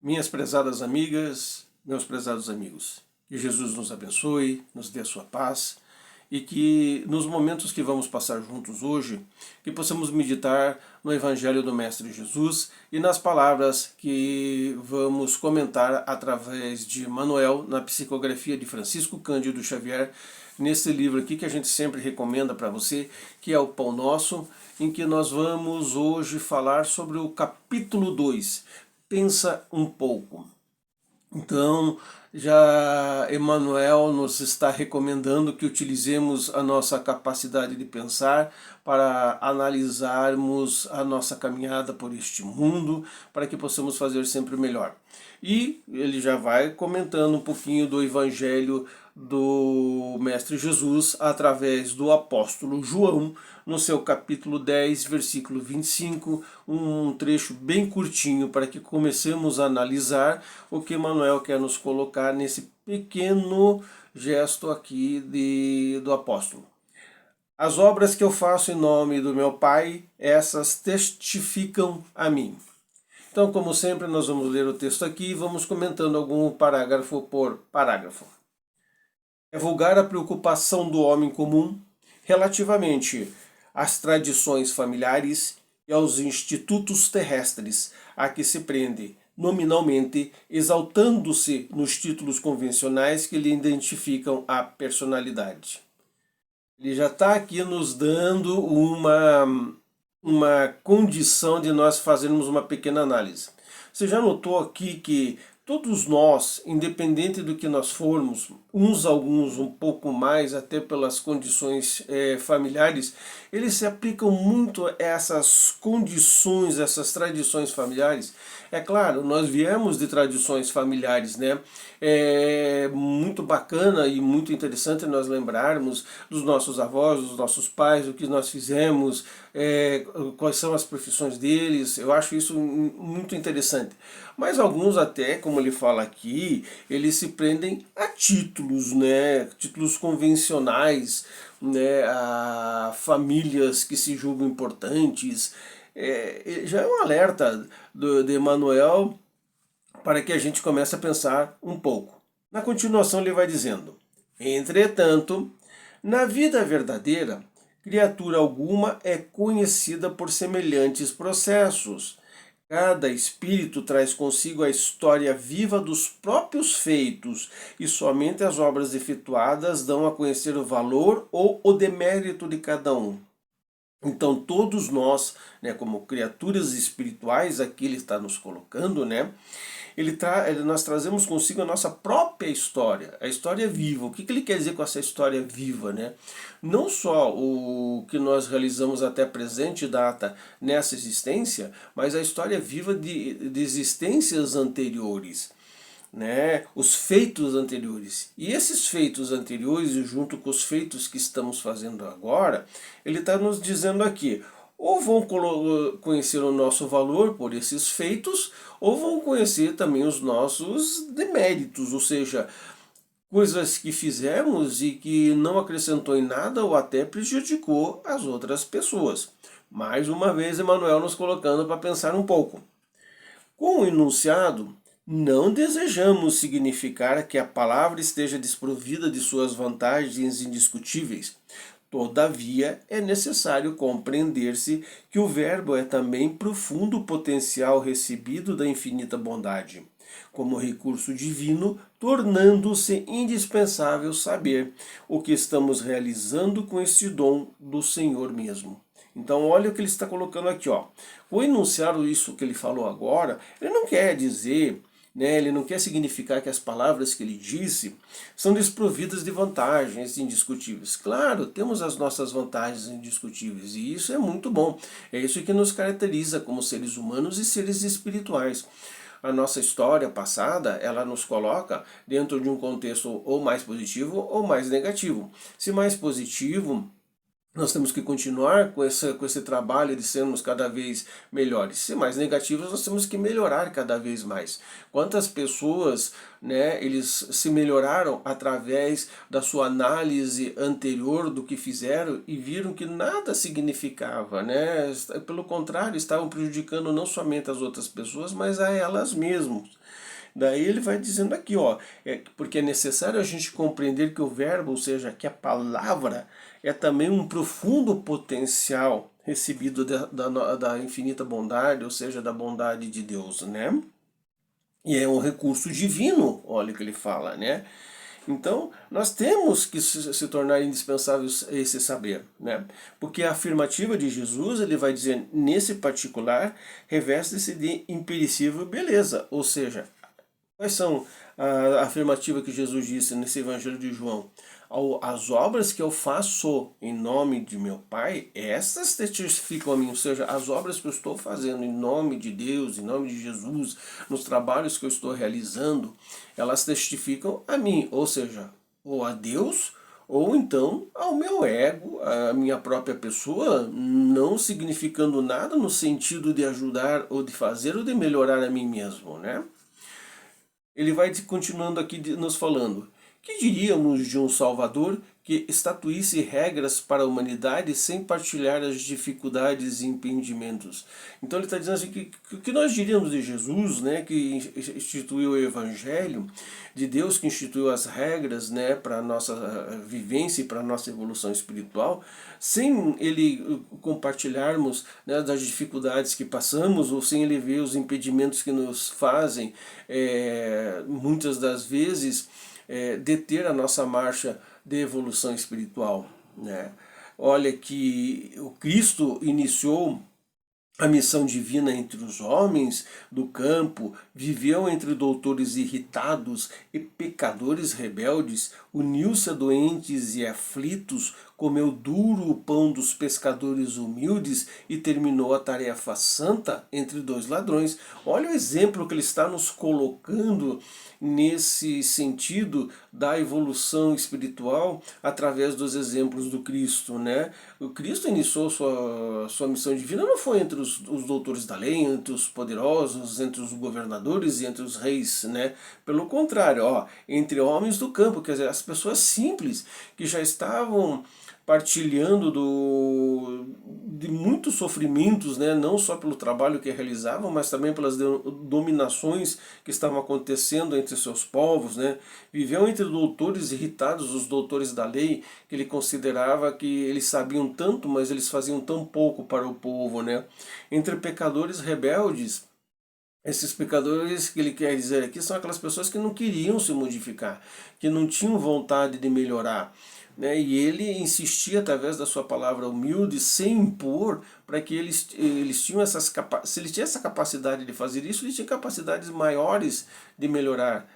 Minhas prezadas amigas, meus prezados amigos, que Jesus nos abençoe, nos dê a sua paz e que nos momentos que vamos passar juntos hoje, que possamos meditar no Evangelho do Mestre Jesus e nas palavras que vamos comentar através de Manuel na psicografia de Francisco Cândido Xavier, nesse livro aqui que a gente sempre recomenda para você, que é o Pão Nosso, em que nós vamos hoje falar sobre o capítulo 2. Pensa um pouco. Então, já Emmanuel nos está recomendando que utilizemos a nossa capacidade de pensar para analisarmos a nossa caminhada por este mundo, para que possamos fazer sempre melhor. E ele já vai comentando um pouquinho do Evangelho do Mestre Jesus através do apóstolo João, no seu capítulo 10, versículo 25, um trecho bem curtinho para que comecemos a analisar o que Manuel quer nos colocar nesse pequeno gesto aqui do apóstolo. As obras que eu faço em nome do meu Pai, essas testificam a mim. Então, como sempre, nós vamos ler o texto aqui e vamos comentando algum parágrafo por parágrafo. É vulgar a preocupação do homem comum relativamente às tradições familiares e aos institutos terrestres a que se prende, nominalmente exaltando-se nos títulos convencionais que lhe identificam a personalidade. Ele já está aqui nos dando uma condição de nós fazermos uma pequena análise. Você já notou aqui que todos nós, independente do que nós formos, uns alguns um pouco mais, até pelas condições familiares, eles se aplicam muito a essas condições, essas tradições familiares. É claro, nós viemos de tradições familiares, né? É muito bacana e muito interessante nós lembrarmos dos nossos avós, dos nossos pais, o que nós fizemos, quais são as profissões deles. Eu acho isso muito interessante. Mas alguns até, como ele fala aqui, eles se prendem a títulos, né? Títulos convencionais, né? A famílias que se julgam importantes. Já é um alerta de Emmanuel para que a gente comece a pensar um pouco. Na continuação ele vai dizendo: entretanto, na vida verdadeira, criatura alguma é conhecida por semelhantes processos. Cada espírito traz consigo a história viva dos próprios feitos, e somente as obras efetuadas dão a conhecer o valor ou o demérito de cada um. Então todos nós, né, como criaturas espirituais, aqui ele está nos colocando, né? Nós trazemos consigo a nossa própria história, a história viva. O que ele quer dizer com essa história viva, né? Não só o que nós realizamos até a presente data nessa existência, mas a história viva de existências anteriores, né, os feitos anteriores. E esses feitos anteriores, junto com os feitos que estamos fazendo agora, ele está nos dizendo aqui: ou vão conhecer o nosso valor por esses feitos, ou vão conhecer também os nossos deméritos, ou seja, coisas que fizemos e que não acrescentou em nada ou até prejudicou as outras pessoas. Mais uma vez, Emmanuel nos colocando para pensar um pouco. Com o enunciado, não desejamos significar que a palavra esteja desprovida de suas vantagens indiscutíveis. Todavia, é necessário compreender-se que o Verbo é também profundo potencial recebido da infinita bondade, como recurso divino, tornando-se indispensável saber o que estamos realizando com este dom do Senhor mesmo. Então olha o que ele está colocando aqui, ó. O enunciar isso que ele falou agora, ele não quer dizer, né, ele não quer significar que as palavras que ele disse são desprovidas de vantagens indiscutíveis. Claro, temos as nossas vantagens indiscutíveis e isso é muito bom. É isso que nos caracteriza como seres humanos e seres espirituais. A nossa história passada, ela nos coloca dentro de um contexto ou mais positivo ou mais negativo. Se mais positivo, Nós temos que continuar com esse trabalho de sermos cada vez melhores. Se mais negativos, nós temos que melhorar cada vez mais. Quantas pessoas, né, eles se melhoraram através da sua análise anterior do que fizeram e viram que nada significava, né? Pelo contrário, estavam prejudicando não somente as outras pessoas, mas a elas mesmas. Daí ele vai dizendo aqui, ó, porque é necessário a gente compreender que o verbo, ou seja, que a palavra é também um profundo potencial recebido da infinita bondade, ou seja, da bondade de Deus, né? E é um recurso divino, olha o que ele fala, né? Então, nós temos que se tornar indispensável esse saber, né? Porque a afirmativa de Jesus, ele vai dizer, nesse particular, reveste-se de imperecível beleza, ou seja, quais são a afirmativa que Jesus disse nesse Evangelho de João? As obras que eu faço em nome de meu Pai, essas testificam a mim, ou seja, as obras que eu estou fazendo em nome de Deus, em nome de Jesus, nos trabalhos que eu estou realizando, elas testificam a mim, ou seja, ou a Deus, ou então ao meu ego, à minha própria pessoa, não significando nada no sentido de ajudar ou de fazer ou de melhorar a mim mesmo, né? Ele vai continuando aqui nos falando: que diríamos de um Salvador que estatuísse regras para a humanidade sem partilhar as dificuldades e impedimentos? Então ele está dizendo assim que nós diríamos de Jesus, né, que instituiu o Evangelho, de Deus que instituiu as regras, né, para a nossa vivência e para a nossa evolução espiritual, sem ele compartilharmos, né, das dificuldades que passamos, ou sem ele ver os impedimentos que nos fazem, muitas das vezes, deter a nossa marcha de evolução espiritual, né? Olha que o Cristo iniciou a missão divina entre os homens do campo, viveu entre doutores irritados e pecadores rebeldes, uniu-se a doentes e aflitos, comeu duro o pão dos pescadores humildes e terminou a tarefa santa entre dois ladrões. Olha o exemplo que ele está nos colocando nesse sentido da evolução espiritual através dos exemplos do Cristo, né? O Cristo iniciou sua missão divina não foi entre os doutores da lei, entre os poderosos, entre os governadores e entre os reis, né? Pelo contrário, ó, entre homens do campo, quer dizer, as pessoas simples que já estavam partilhando de muitos sofrimentos, né? Não só pelo trabalho que realizavam, mas também pelas dominações que estavam acontecendo entre seus povos, né? Viveu entre doutores irritados, os doutores da lei, que ele considerava que eles sabiam tanto, mas eles faziam tão pouco para o povo, né? Entre pecadores rebeldes, esses pecadores que ele quer dizer aqui são aquelas pessoas que não queriam se modificar, que não tinham vontade de melhorar, né? E ele insistia através da sua palavra humilde, sem impor, para que eles tinham se ele tinha essa capacidade de fazer isso, ele tinha capacidades maiores de melhorar.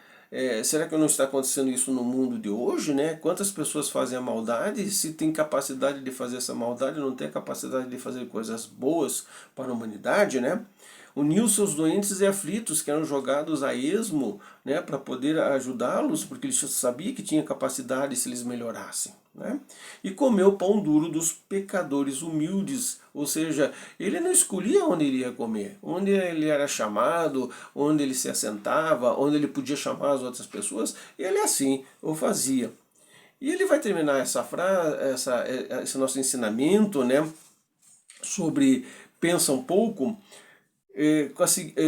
Será que não está acontecendo isso no mundo de hoje, né? Quantas pessoas fazem a maldade, se tem capacidade de fazer essa maldade, não tem a capacidade de fazer coisas boas para a humanidade, né? Uniu seus doentes e aflitos que eram jogados a esmo, né, para poder ajudá-los, porque ele sabia que tinha capacidade se eles melhorassem, né? E comeu o pão duro dos pecadores humildes, ou seja, ele não escolhia onde ele ia comer, onde ele era chamado, onde ele se assentava, onde ele podia chamar as outras pessoas, ele assim o fazia. E ele vai terminar essa frase, esse nosso ensinamento, né, sobre pensa um pouco,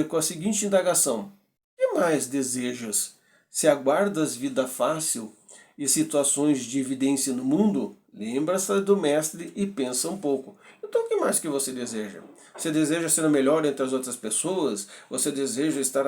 com a seguinte indagação: que mais desejas? Se aguardas vida fácil e situações de evidência no mundo, lembra-se do mestre e pensa um pouco. Então o que mais que você deseja? Você deseja ser o melhor entre as outras pessoas? Você deseja estar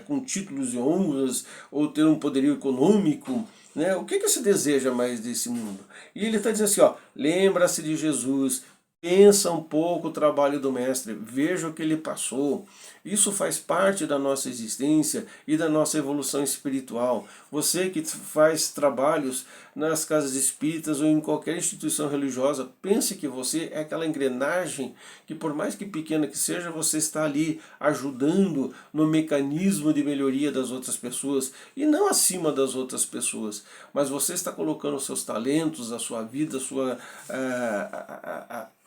com títulos e honras ou ter um poderio econômico? Né? O que você deseja mais desse mundo? E ele está dizendo assim, ó, lembra-se de Jesus, pensa um pouco o trabalho do mestre, veja o que ele passou, Isso faz parte da nossa existência e da nossa evolução espiritual. Você que faz trabalhos nas casas espíritas ou em qualquer instituição religiosa, pense que você é aquela engrenagem que, por mais que pequena que seja, você está ali ajudando no mecanismo de melhoria das outras pessoas e não acima das outras pessoas, mas você está colocando os seus talentos, a sua vida,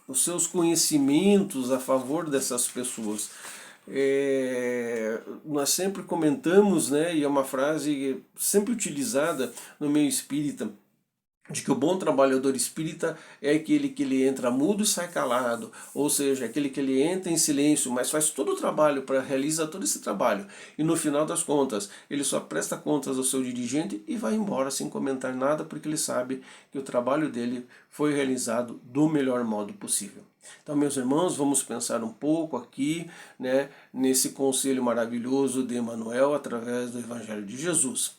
os seus conhecimentos a favor dessas pessoas. Nós sempre comentamos, né, e é uma frase sempre utilizada no meio espírita, de que o bom trabalhador espírita é aquele que ele entra mudo e sai calado, ou seja, aquele que ele entra em silêncio, mas faz todo o trabalho para realizar todo esse trabalho, e no final das contas ele só presta contas ao seu dirigente e vai embora sem comentar nada, porque ele sabe que o trabalho dele foi realizado do melhor modo possível. Então, meus irmãos, vamos pensar um pouco aqui, né, nesse conselho maravilhoso de Emmanuel através do Evangelho de Jesus.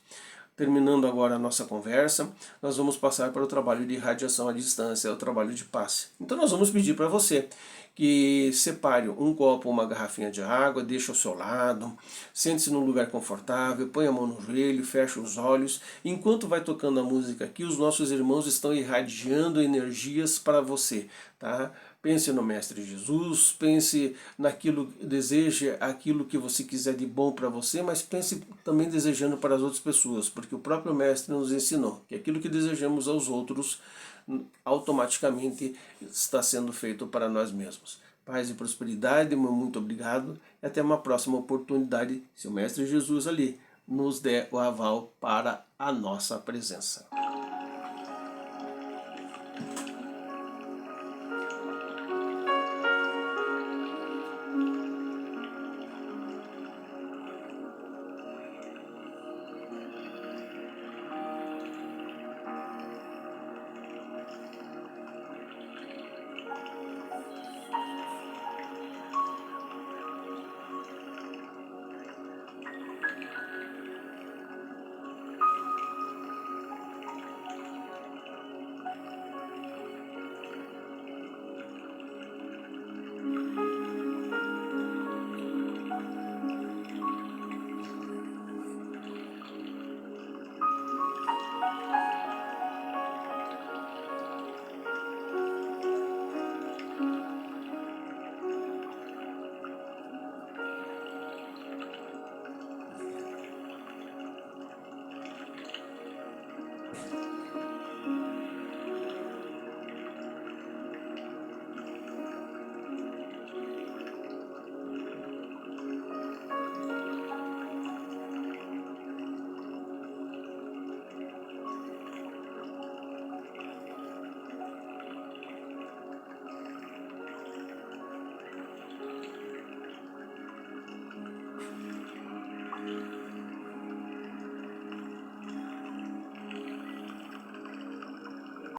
Terminando agora a nossa conversa, nós vamos passar para o trabalho de radiação à distância, o trabalho de passe. Então nós vamos pedir para você que separe um copo ou uma garrafinha de água, deixe ao seu lado, sente-se num lugar confortável, põe a mão no joelho, feche os olhos. Enquanto vai tocando a música aqui, os nossos irmãos estão irradiando energias para você, tá? Pense no Mestre Jesus, pense naquilo, deseje aquilo que você quiser de bom para você, mas pense também desejando para as outras pessoas, porque o próprio Mestre nos ensinou que aquilo que desejamos aos outros automaticamente está sendo feito para nós mesmos. Paz e prosperidade, muito obrigado e até uma próxima oportunidade, se o Mestre Jesus ali nos der o aval para a nossa presença.